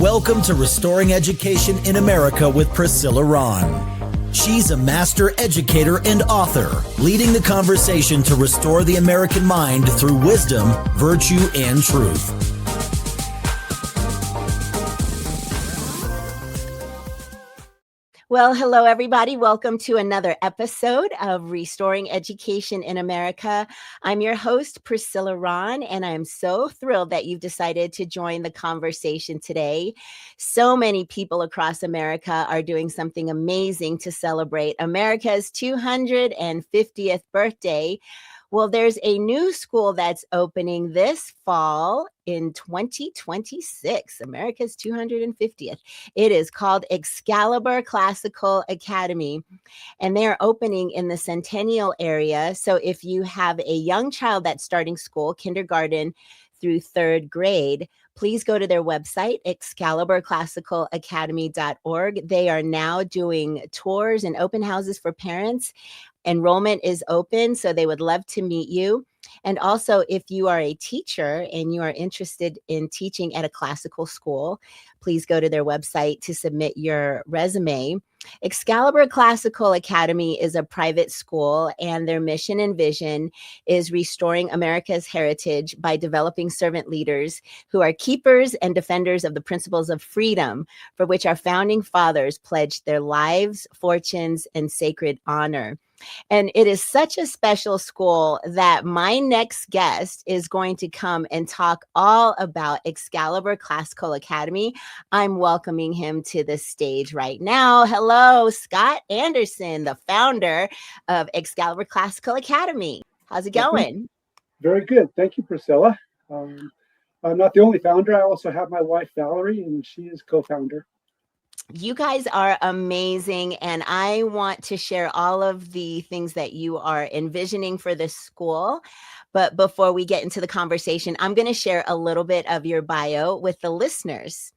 Welcome to Restoring Education in America with Priscilla Rahn. She's a master educator and author, leading the conversation to restore the American mind through wisdom, virtue, and truth. Well, hello, everybody. Welcome to another episode of Restoring Education in America. I'm your host, Priscilla Rahn, and I'm so thrilled that you've decided to join the conversation today. So many people across America are doing something amazing to celebrate America's 250th birthday. Well, there's a new school that's opening this fall in 2026, America's 250th. It is called Excalibur Classical Academy, and they're opening in the Centennial area. So if you have a young child that's starting school, kindergarten through third grade, please go to their website, excaliburclassicalacademy.org. They are now doing tours and open houses for parents. Enrollment is open, so they would love to meet you. And also, if you are a teacher and you are interested in teaching at a classical school, please go to their website to submit your resume. Excalibur Classical Academy is a private school, and their mission and vision is restoring America's heritage by developing servant leaders who are keepers and defenders of the principles of freedom, for which our founding fathers pledged their lives, fortunes, and sacred honor. And it is such a special school that my next guest is going to come and talk all about Excalibur Classical Academy. I'm welcoming him to the stage right now. Hello, Scott Anderson, the founder of Excalibur Classical Academy. How's it going? Very good. Thank you, Priscilla. I'm not the only founder. I also have my wife, Valerie, and she is co-founder. You guys are amazing, and I want to share all of the things that you are envisioning for this school. But before we get into the conversation, I'm going to share a little bit of your bio with the listeners.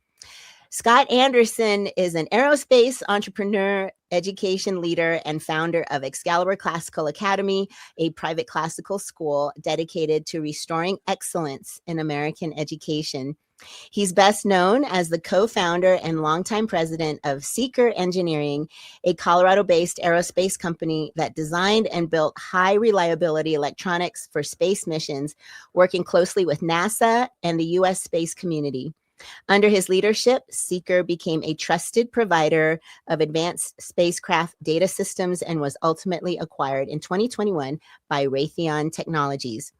Scott Anderson is an aerospace entrepreneur, education leader, and founder of Excalibur Classical Academy, a private classical school dedicated to restoring excellence in American education. He's best known as the co-founder and longtime president of SEAKR Engineering, a Colorado-based aerospace company that designed and built high-reliability electronics for space missions, working closely with NASA and the U.S. space community. Under his leadership, SEAKR became a trusted provider of advanced spacecraft data systems and was ultimately acquired in 2021 by Raytheon Technologies.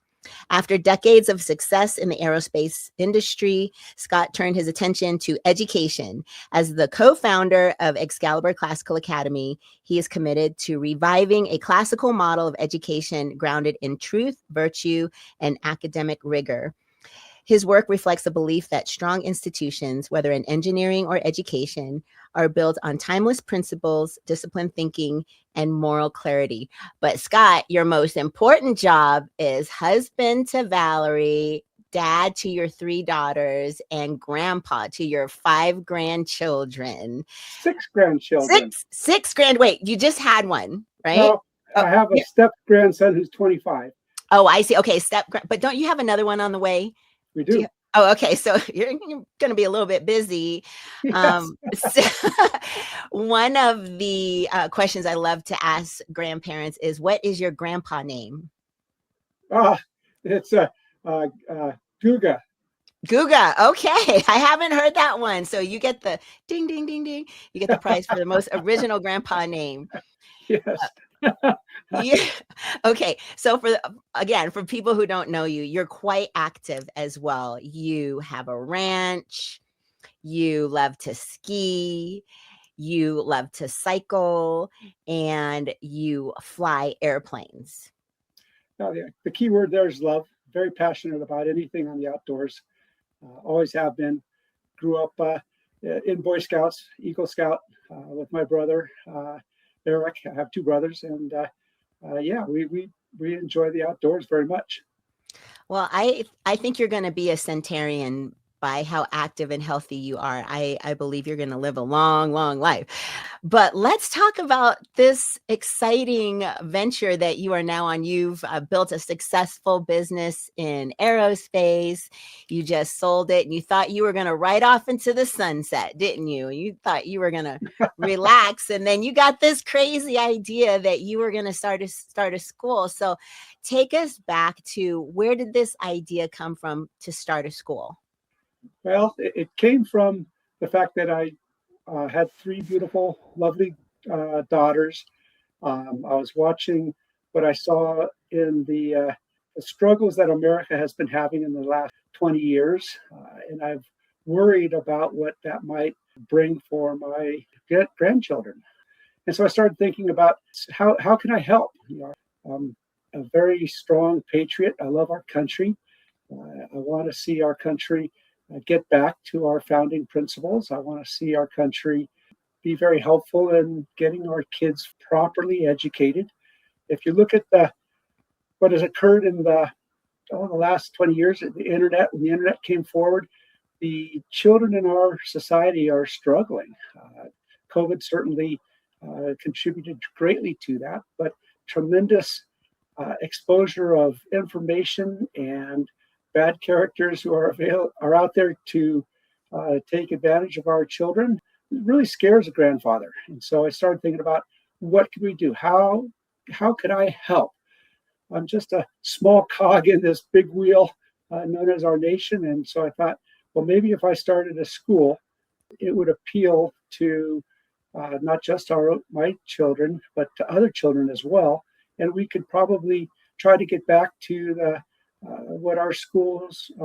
After decades of success in the aerospace industry, Scott turned his attention to education. As the co-founder of Excalibur Classical Academy, he is committed to reviving a classical model of education grounded in truth, virtue, and academic rigor. His work reflects the belief that strong institutions, whether in engineering or education, are built on timeless principles, disciplined thinking, and moral clarity. But Scott, your most important job is husband to Valerie, dad to your 3 daughters, and grandpa to your 5 grandchildren. 6 grandchildren. Six grand. Wait, you just had one, right? No, I have a step grandson who's 25. Oh, I see. Okay, but don't you have another one on the way? We do. Oh, okay. So you're going to be a little bit busy. Yes. So one of the questions I love to ask grandparents is, what is your grandpa name? It's Guga. Guga. Okay. I haven't heard that one. So you get the ding, ding, ding, ding. You get the prize for the most original grandpa name. Yes. Yeah. Okay. So for people who don't know you, you're quite active as well. You have a ranch, you love to ski, you love to cycle, and you fly airplanes. Now, the key word there is love. Very passionate about anything on the outdoors. Always have been. Grew up in Boy Scouts, Eagle Scout with my brother, Eric. I have 2 brothers, and we enjoy the outdoors very much. Well, I think you're going to be a centenarian by how active and healthy you are. I believe you're going to live a long, long life. But let's talk about this exciting venture that you are now on. You've built a successful business in aerospace. You just sold it and you thought you were going to ride off into the sunset, didn't you? You thought you were going to relax. And then you got this crazy idea that you were going to start a school. So take us back to, where did this idea come from to start a school? Well, it came from the fact that I had three beautiful, lovely daughters. I was watching what I saw in the struggles that America has been having in the last 20 years, and I've worried about what that might bring for my grandchildren. And so I started thinking about how can I help? I'm a very strong patriot. I love our country. I want to see our country get back to our founding principles. I want to see our country be very helpful in getting our kids properly educated. If you look at what has occurred in the last 20 years, when the internet came forward, the children in our society are struggling. COVID certainly contributed greatly to that, but tremendous exposure of information and bad characters who are out there to take advantage of our children. It really scares a grandfather. And so I started thinking about, what could we do? How could I help? I'm just a small cog in this big wheel known as our nation. And so I thought, well, maybe if I started a school, it would appeal to not just my children, but to other children as well. And we could probably try to get back to what our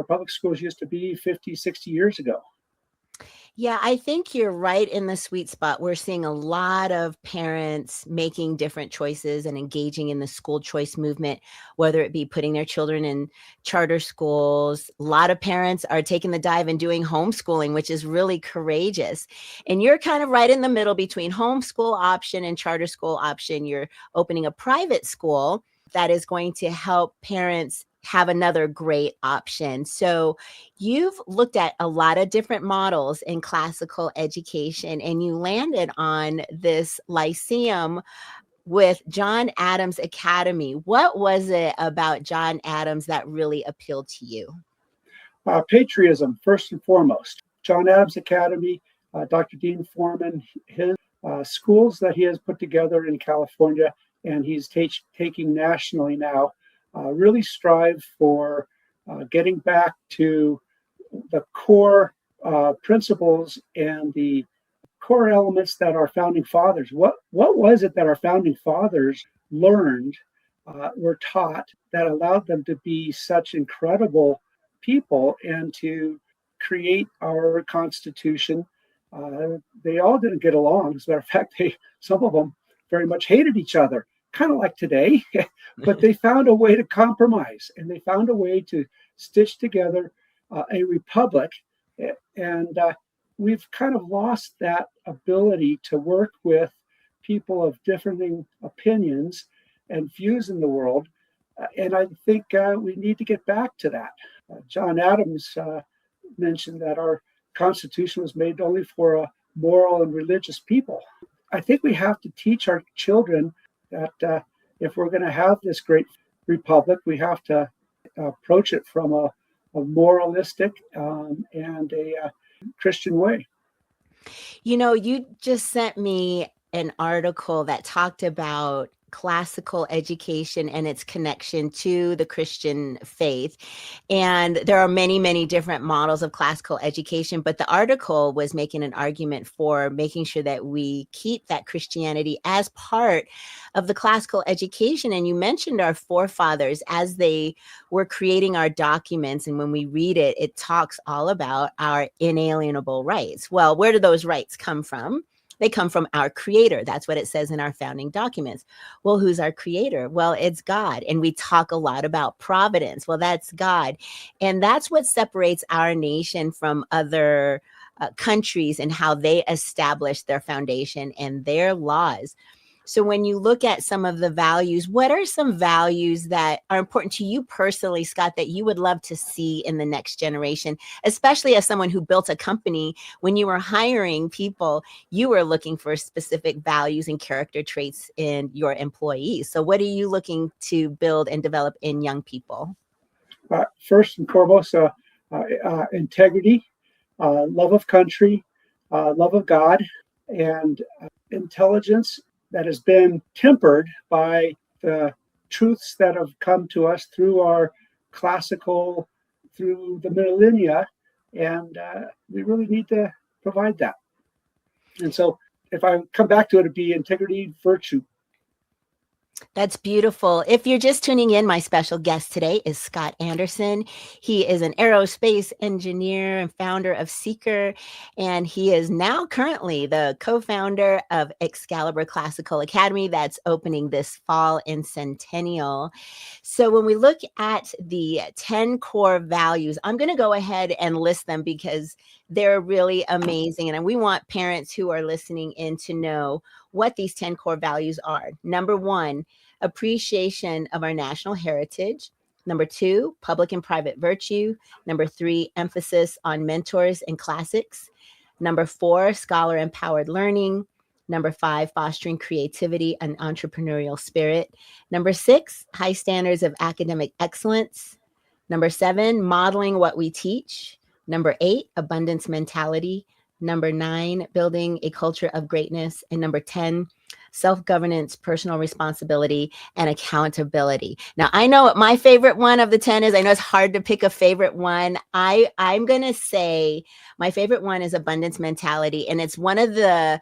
public schools used to be 50, 60 years ago. Yeah, I think you're right in the sweet spot. We're seeing a lot of parents making different choices and engaging in the school choice movement, whether it be putting their children in charter schools. A lot of parents are taking the dive and doing homeschooling, which is really courageous. And you're kind of right in the middle between homeschool option and charter school option. You're opening a private school that is going to help parents have another great option. So you've looked at a lot of different models in classical education, and you landed on this lyceum with John Adams Academy. What was it about John Adams that really appealed to you? Patriotism, first and foremost. John Adams Academy, Dr. Dean Foreman, his schools that he has put together in California and he's taking nationally now, really strive for getting back to the core principles and the core elements that our founding fathers, what was it that our founding fathers learned, were taught, that allowed them to be such incredible people and to create our Constitution? They all didn't get along. As a matter of fact, some of them very much hated each other, kind of like today, but they found a way to compromise, and they found a way to stitch together a republic. And we've kind of lost that ability to work with people of differing opinions and views in the world. And I think we need to get back to that. John Adams mentioned that our Constitution was made only for a moral and religious people. I think we have to teach our children that if we're going to have this great republic, we have to approach it from a moralistic and a Christian way. You know, you just sent me an article that talked about classical education and its connection to the Christian faith. And there are many, many different models of classical education, but the article was making an argument for making sure that we keep that Christianity as part of the classical education. And you mentioned our forefathers as they were creating our documents. And when we read it, it talks all about our inalienable rights. Well, where do those rights come from? They come from our creator. That's what it says in our founding documents. Well, who's our creator? Well, it's God. And we talk a lot about providence. Well, that's God. And that's what separates our nation from other countries and how they establish their foundation and their laws. So when you look at some of the values, what are some values that are important to you personally, Scott, that you would love to see in the next generation, especially as someone who built a company? When you were hiring people, you were looking for specific values and character traits in your employees. So what are you looking to build and develop in young people? First and foremost, integrity, love of country, love of God, and intelligence that has been tempered by the truths that have come to us through our classical, through the millennia, and we really need to provide that. And so, if I come back to it, it'd be integrity, virtue. That's beautiful. If you're just tuning in, my special guest today is Scott Anderson. He is an aerospace engineer and founder of SEAKR, and he is now currently the co-founder of Excalibur Classical Academy that's opening this fall in Centennial. So when we look at the 10 core values, I'm going to go ahead and list them because they're really amazing. And we want parents who are listening in to know what these 10 core values are. Number 1, appreciation of our national heritage. Number 2, public and private virtue. Number 3, emphasis on mentors and classics. Number 4, scholar empowered learning. Number 5, fostering creativity and entrepreneurial spirit. Number 6, high standards of academic excellence. Number 7, modeling what we teach. Number 8, abundance mentality. Number 9, building a culture of greatness. And number 10, self-governance, personal responsibility, and accountability. Now, I know what my favorite one of the 10 is. I know it's hard to pick a favorite one. I'm going to say my favorite one is abundance mentality. And it's one of the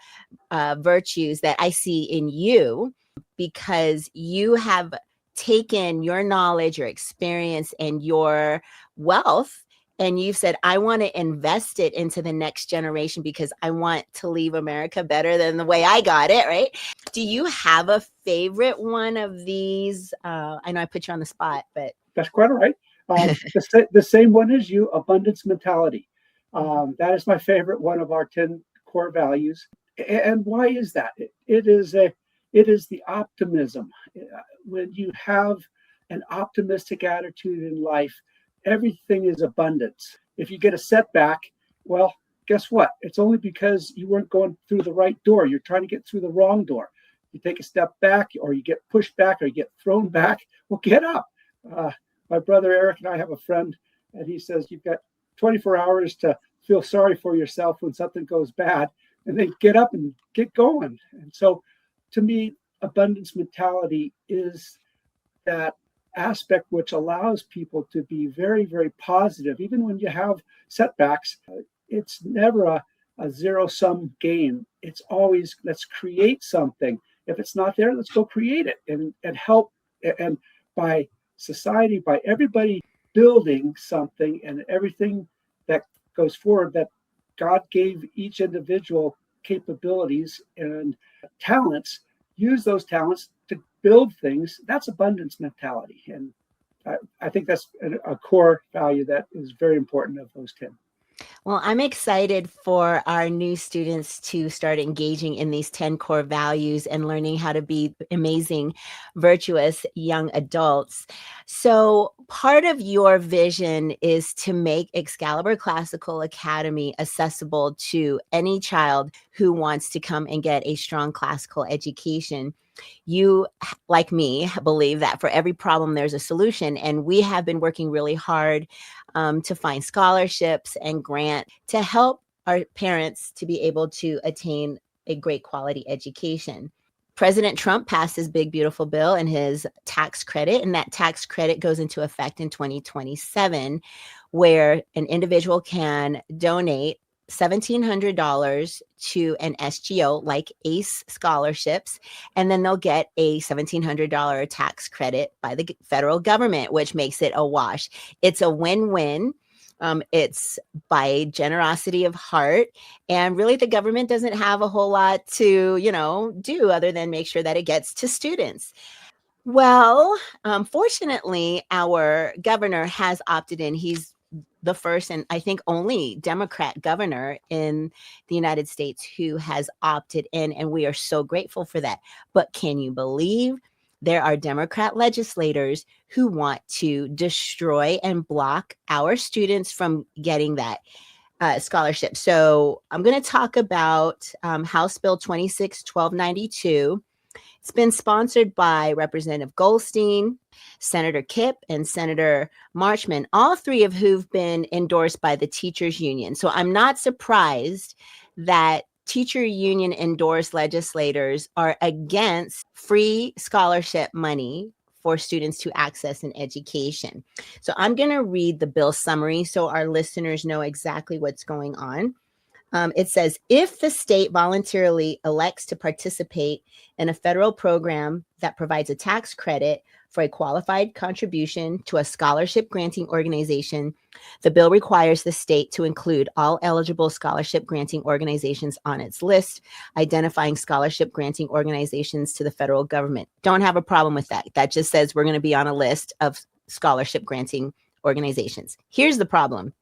virtues that I see in you because you have taken your knowledge, your experience, and your wealth, and you've said, I want to invest it into the next generation because I want to leave America better than the way I got it, right? Do you have a favorite one of these? I know I put you on the spot, but. That's quite all right. The same one as you, abundance mentality. That is my favorite one of our 10 core values. And why is that? It is the optimism. When you have an optimistic attitude in life, everything is abundance. If you get a setback, well, guess what? It's only because you weren't going through the right door. You're trying to get through the wrong door. You take a step back, or you get pushed back, or you get thrown back. Well, get up. My brother Eric and I have a friend, and he says you've got 24 hours to feel sorry for yourself when something goes bad, and then get up and get going. And so, to me, abundance mentality is that aspect which allows people to be very, very positive. Even when you have setbacks, it's never a zero-sum game. It's always, let's create something. If it's not there, let's go create it and help. And by society, by everybody building something and everything that goes forward, that God gave each individual capabilities and talents, use those talents to build things. That's abundance mentality. And I think that's a core value that is very important of those 10. Well, I'm excited for our new students to start engaging in these 10 core values and learning how to be amazing, virtuous young adults. So part of your vision is to make Excalibur Classical Academy accessible to any child who wants to come and get a strong classical education. You, like me, believe that for every problem, there's a solution. And we have been working really hard to find scholarships and grant to help our parents to be able to attain a great quality education. President Trump passed his big, beautiful bill and his tax credit, and that tax credit goes into effect in 2027, where an individual can donate $1,700 to an SGO like ACE scholarships, and then they'll get a $1,700 tax credit by the federal government, which makes it a wash. It's a win-win. It's by generosity of heart, and really the government doesn't have a whole lot to, do other than make sure that it gets to students. Well, fortunately, our governor has opted in. He's the first and I think only Democrat governor in the United States who has opted in, and we are so grateful for that. But can you believe there are Democrat legislators who want to destroy and block our students from getting that scholarship? So I'm going to talk about House Bill 26-1292. It's been sponsored by Representative Goldstein, Senator Kipp, and Senator Marchman, all three of who've been endorsed by the teachers union. So I'm not surprised that teacher union endorsed legislators are against free scholarship money for students to access an education. So I'm going to read the bill summary so our listeners know exactly what's going on. It says, if the state voluntarily elects to participate in a federal program that provides a tax credit for a qualified contribution to a scholarship granting organization, the bill requires the state to include all eligible scholarship granting organizations on its list, identifying scholarship granting organizations to the federal government. Don't have a problem with that. That just says we're going to be on a list of scholarship granting organizations. Here's the problem.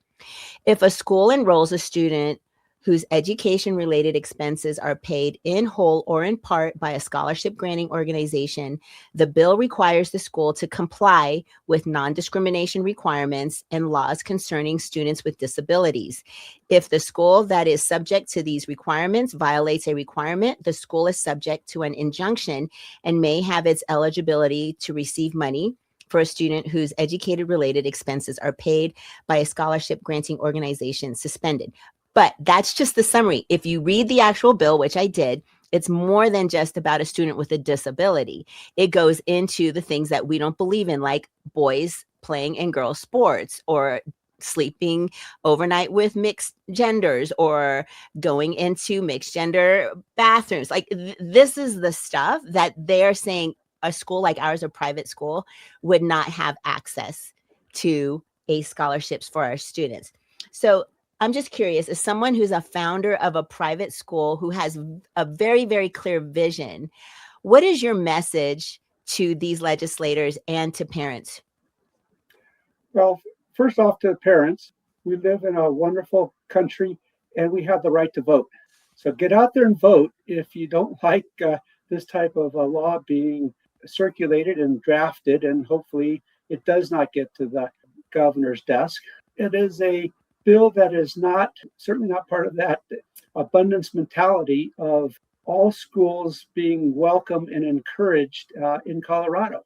If a school enrolls a student whose education-related expenses are paid in whole or in part by a scholarship granting organization, the bill requires the school to comply with non-discrimination requirements and laws concerning students with disabilities. If the school that is subject to these requirements violates a requirement, the school is subject to an injunction and may have its eligibility to receive money for a student whose educated-related expenses are paid by a scholarship granting organization suspended. But that's just the summary. If you read the actual bill, which I did, it's more than just about a student with a disability. It goes into the things that we don't believe in, like boys playing in girls' sports, or sleeping overnight with mixed genders, or going into mixed gender bathrooms. Like this is the stuff that they're saying a school like ours, a private school, would not have access to a scholarships for our students. So I'm just curious, as someone who's a founder of a private school who has a very, very clear vision, what is your message to these legislators and to parents? Well, first off, to the parents, we live in a wonderful country and we have the right to vote. So get out there and vote if you don't like this type of a law being circulated and drafted, and hopefully it does not get to the governor's desk. It is a bill that is certainly not part of that abundance mentality of all schools being welcome and encouraged in Colorado.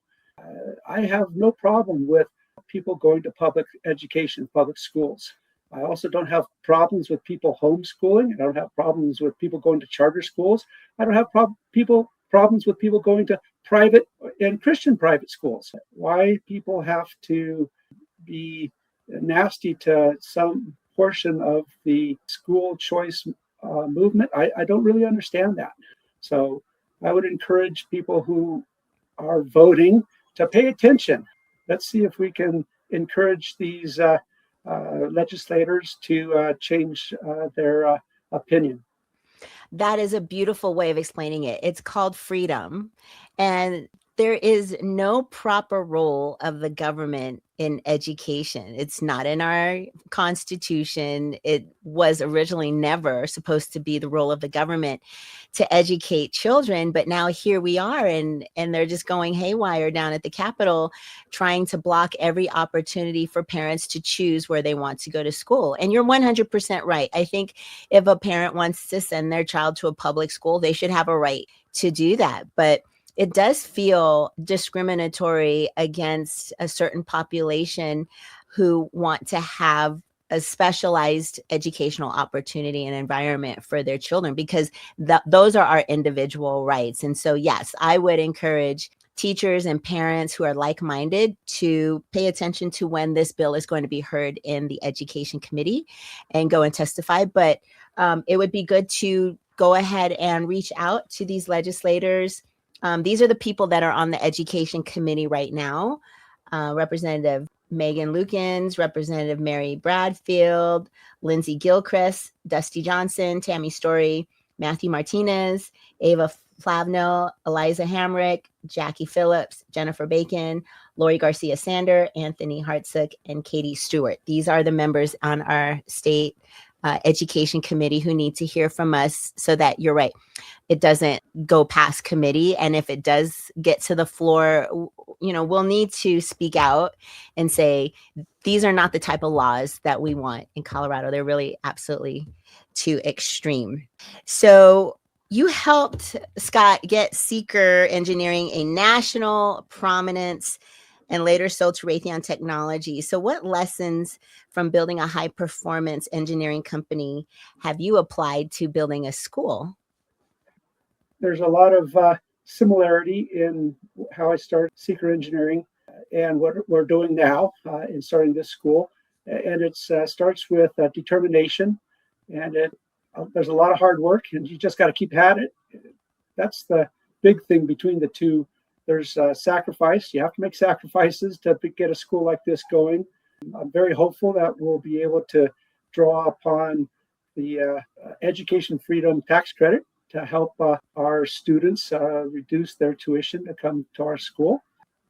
I have no problem with people going to public education, public schools. I also don't have problems with people homeschooling. I don't have problems with people going to charter schools. I don't have problems with people going to private and Christian private schools. Why people have to be nasty to some portion of the school choice movement, I don't really understand that. So I would encourage people who are voting to pay attention. Let's see if we can encourage these legislators to change their opinion. That is a beautiful way of explaining it. It's called freedom. And there is no proper role of the government in education. It's not in our Constitution. It was originally never supposed to be the role of the government to educate children. But now here we are, and they're just going haywire down at the Capitol, trying to block every opportunity for parents to choose where they want to go to school. And you're 100% right. I think if a parent wants to send their child to a public school, they should have a right to do that. But it does feel discriminatory against a certain population who want to have a specialized educational opportunity and environment for their children, because those are our individual rights. And so, yes, I would encourage teachers and parents who are like-minded to pay attention to when this bill is going to be heard in the Education Committee and go and testify. But it would be good to go ahead and reach out to these legislators. These are the people that are on the Education Committee right now. Representative Megan Lukens, Representative Mary Bradfield, Lindsay Gilchrist, Dusty Johnson, Tammy Story, Matthew Martinez, Ava Flavno, Eliza Hamrick, Jackie Phillips, Jennifer Bacon, Lori Garcia Sander, Anthony Hartsook, and Katie Stewart. These are the members on our state education committee who need to hear from us so that you're right. It doesn't go past committee. And if it does get to the floor, we'll need to speak out and say, these are not the type of laws that we want in Colorado. They're really absolutely too extreme. So you helped, Scott, get SEAKR Engineering a national prominence and later sold to Raytheon Technology. So what lessons from building a high performance engineering company have you applied to building a school? There's a lot of similarity in how I started SEAKR Engineering and what we're doing now in starting this school. And it starts with determination, and there's a lot of hard work, and you just got to keep at it. That's the big thing between the two. There's sacrifice. You have to make sacrifices to get a school like this going. I'm very hopeful that we'll be able to draw upon the education freedom tax credit to help our students reduce their tuition to come to our school.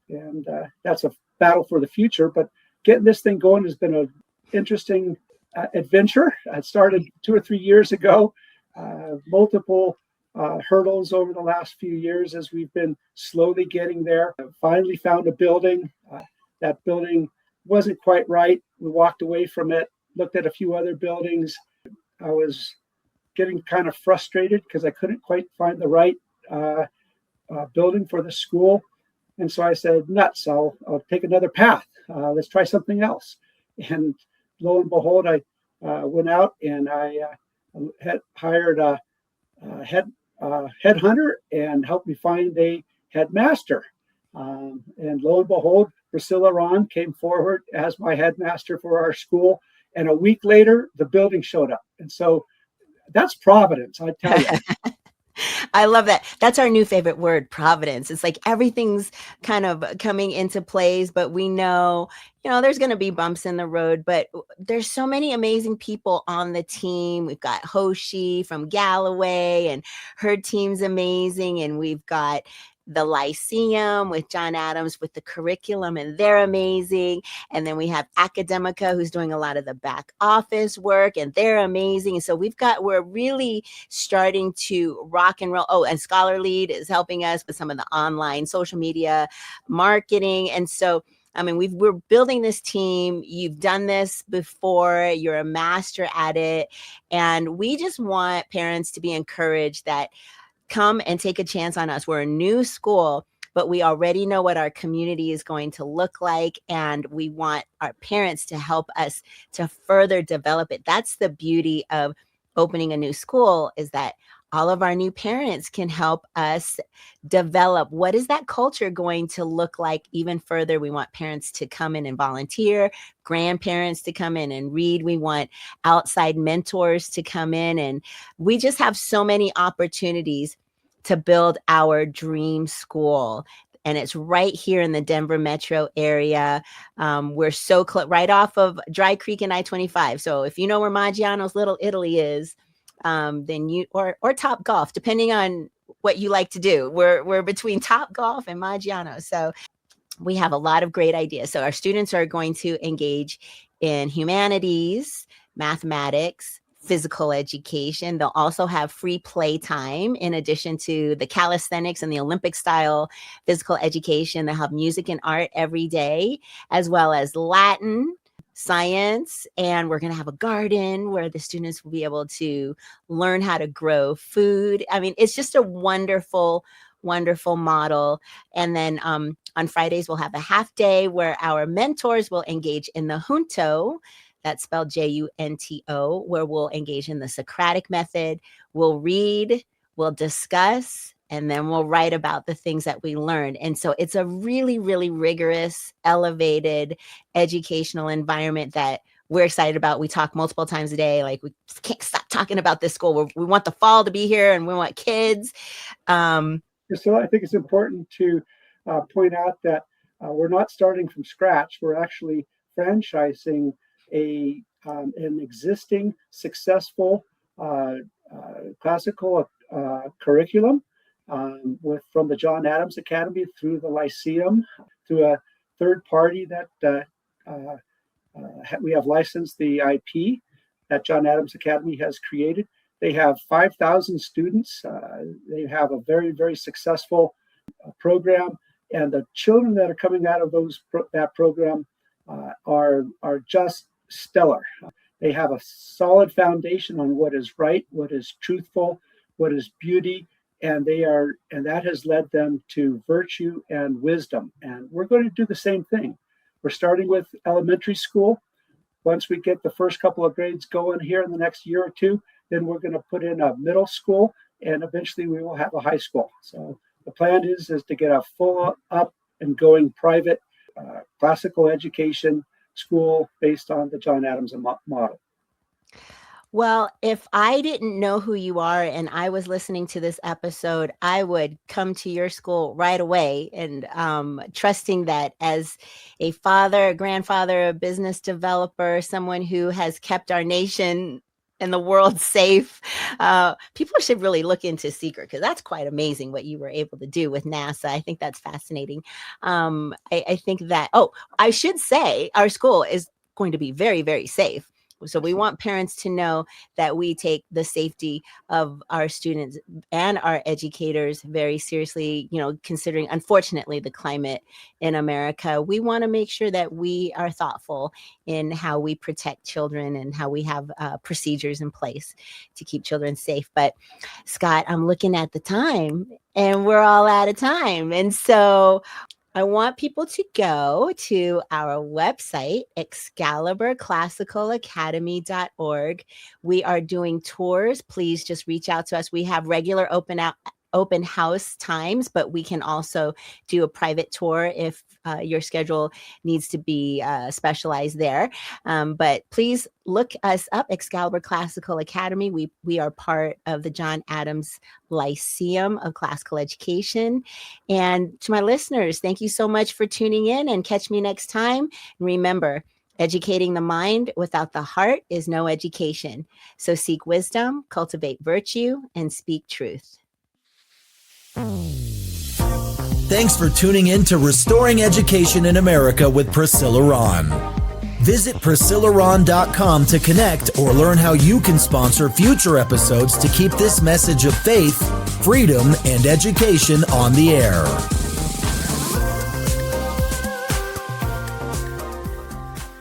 And that's a battle for the future. But getting this thing going has been an interesting adventure. It started 2 or 3 years ago, multiple hurdles over the last few years as we've been slowly getting there. Finally found a building. That building wasn't quite right. We walked away from it, looked at a few other buildings. I was getting kind of frustrated because I couldn't quite find the right building for the school. And so I said, nuts, I'll take another path. Let's try something else. And lo and behold, I went out and I had hired a headhunter and helped me find a headmaster. And lo and behold, Priscilla Rahn came forward as my headmaster for our school. And a week later, the building showed up. And so that's providence, I tell you. I love that. That's our new favorite word, providence. It's like everything's kind of coming into place, but we know, there's going to be bumps in the road, but there's so many amazing people on the team. We've got Hoshi from Galloway and her team's amazing. And we've got the Lyceum with John Adams with the curriculum, and they're amazing. And then we have Academica, who's doing a lot of the back office work, and they're amazing. And so we're really starting to rock and roll. Oh, and Scholar Lead is helping us with some of the online social media marketing. And so, we're building this team. You've done this before. You're a master at it. And we just want parents to be encouraged that come and take a chance on us. We're a new school, but we already know what our community is going to look like. And we want our parents to help us to further develop it. That's the beauty of opening a new school, is that all of our new parents can help us develop what is that culture going to look like even further. We want parents to come in and volunteer, grandparents to come in and read. We want outside mentors to come in, and we just have so many opportunities to build our dream school. And it's right here in the Denver metro area. We're so close, right off of Dry Creek and I-25. So if you know where Maggiano's Little Italy is, then you or Top Golf, depending on what you like to do. We're between Top Golf and Maggiano. So we have a lot of great ideas. So our students are going to engage in humanities, mathematics, physical education. They'll also have free play time in addition to the calisthenics and the Olympic style physical education. They'll have music and art every day, as well as Latin, science, and we're going to have a garden where the students will be able to learn how to grow food. It's just a wonderful model. And then on Fridays, we'll have a half day where our mentors will engage in the Junto, that's spelled Junto, where we'll engage in the Socratic method. We'll read, we'll discuss, and then we'll write about the things that we learned. And so it's a really, really rigorous, elevated educational environment that we're excited about. We talk multiple times a day. Like, we can't stop talking about this school. We want the fall to be here, and we want kids. So I think it's important to point out that we're not starting from scratch. We're actually franchising an existing successful classical curriculum from the John Adams Academy through the Lyceum to a third party that we have licensed the IP that John Adams Academy has created. They have 5,000 students. They have a very, very successful program, and the children that are coming out of that program are just stellar. They have a solid foundation on what is right, what is truthful, what is beauty, and that has led them to virtue and wisdom. And we're going to do the same thing. We're starting with elementary school. Once we get the first couple of grades going here in the next year or two, then we're going to put in a middle school, and eventually we will have a high school. So the plan is to get a full up and going private classical education school based on the John Adams model. Well, if I didn't know who you are and I was listening to this episode, I would come to your school right away, and trusting that as a father, a grandfather, a business developer, someone who has kept our nation and the world safe, people should really look into SEAKR, because that's quite amazing what you were able to do with NASA. I think that's fascinating. I think that, I should say our school is going to be very, very safe. So we want parents to know that we take the safety of our students and our educators very seriously, considering, unfortunately, the climate in America. We want to make sure that we are thoughtful in how we protect children and how we have procedures in place to keep children safe. But Scott, I'm looking at the time and we're all out of time. And so I want people to go to our website, ExcaliburClassicalAcademy.org. We are doing tours. Please just reach out to us. We have regular open house times, but we can also do a private tour if your schedule needs to be specialized there. But please look us up, Excalibur Classical Academy. We are part of the John Adams Lyceum of Classical Education. And to my listeners, thank you so much for tuning in, and catch me next time. And remember, educating the mind without the heart is no education. So seek wisdom, cultivate virtue, and speak truth. Thanks for tuning in to Restoring Education in America with Priscilla Rahn. Visit PriscillaRahn.com to connect or learn how you can sponsor future episodes to keep this message of faith, freedom, and education on the air.